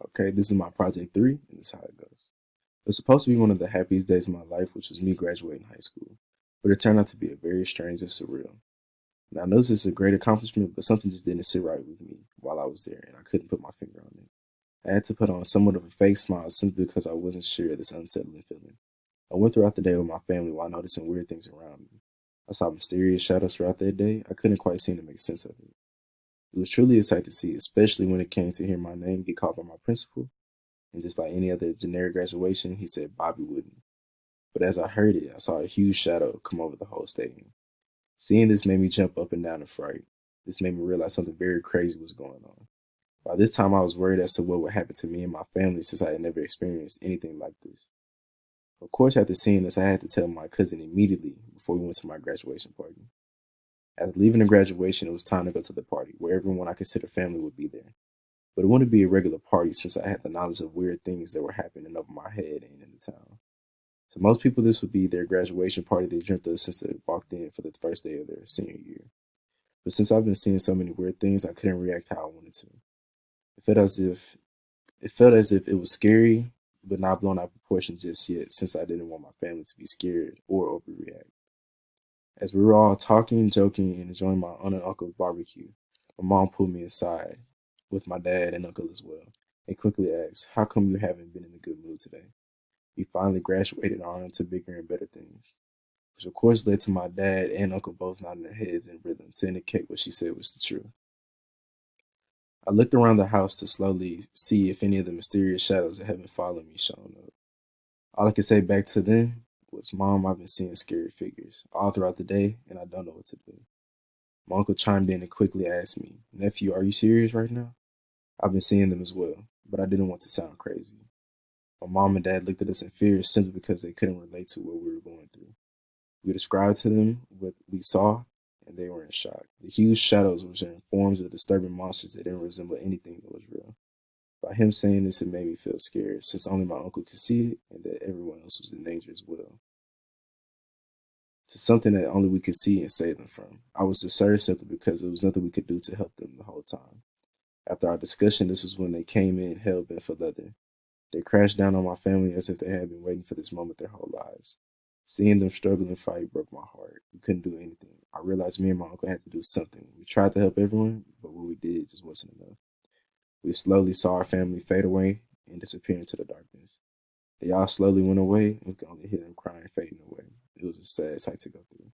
Okay, this is my project 3, and this is how it goes. It was supposed to be one of the happiest days of my life, which was me graduating high school, but it turned out to be a very strange and surreal. And I know this is a great accomplishment, but something just didn't sit right with me while I was there, and I couldn't put my finger on it. I had to put on somewhat of a fake smile simply because I wasn't sure of this unsettling feeling. I went throughout the day with my family while noticing weird things around me. I saw mysterious shadows throughout that day. I couldn't quite seem to make sense of it. It was truly a sight to see, especially when it came to hearing my name get called by my principal. And just like any other generic graduation, he said Bobby Wooden. But as I heard it, I saw a huge shadow come over the whole stadium. Seeing this made me jump up and down in fright. This made me realize something very crazy was going on. By this time, I was worried as to what would happen to me and my family since I had never experienced anything like this. Of course, after seeing this, I had to tell my cousin immediately before we went to my graduation party. After leaving the graduation, it was time to go to the party, where everyone I consider family would be there. But it wouldn't be a regular party since I had the knowledge of weird things that were happening over my head and in the town. To most people, this would be their graduation party they dreamt of since they walked in for the first day of their senior year. But since I've been seeing so many weird things, I couldn't react how I wanted to. It felt as if it was scary, but not blown out of proportion just yet, since I didn't want my family to be scared or overreact. As we were all talking, joking, and enjoying my aunt and uncle's barbecue, my mom pulled me aside, with my dad and uncle as well, and quickly asked, "How come you haven't been in a good mood today?" We finally graduated on to bigger and better things, which of course led to my dad and uncle both nodding their heads in rhythm to indicate what she said was the truth. I looked around the house to slowly see if any of the mysterious shadows that had been following me showing up. All I could say back to them was, "Mom, I've been seeing scary figures all throughout the day, and I don't know what to do." My uncle chimed in and quickly asked me, "Nephew, are you serious right now?" I've been seeing them as well, but I didn't want to sound crazy. My mom and dad looked at us in fear simply because they couldn't relate to what we were going through. We described to them what we saw, and they were in shock. The huge shadows were in forms of disturbing monsters that didn't resemble anything that was real. By him saying this, it made me feel scared, since only my uncle could see it and that everyone else was in danger as well. To something that only we could see and save them from. I was disturbed simply because there was nothing we could do to help them the whole time. After our discussion, this was when they came in hell bent for leather. They crashed down on my family as if they had been waiting for this moment their whole lives. Seeing them struggle and fight broke my heart. We couldn't do anything. I realized me and my uncle had to do something. We tried to help everyone, but what we did just wasn't enough. We slowly saw our family fade away and disappear into the darkness. They all slowly went away, and we could only hear them crying, fading away. It was a sad sight to go through.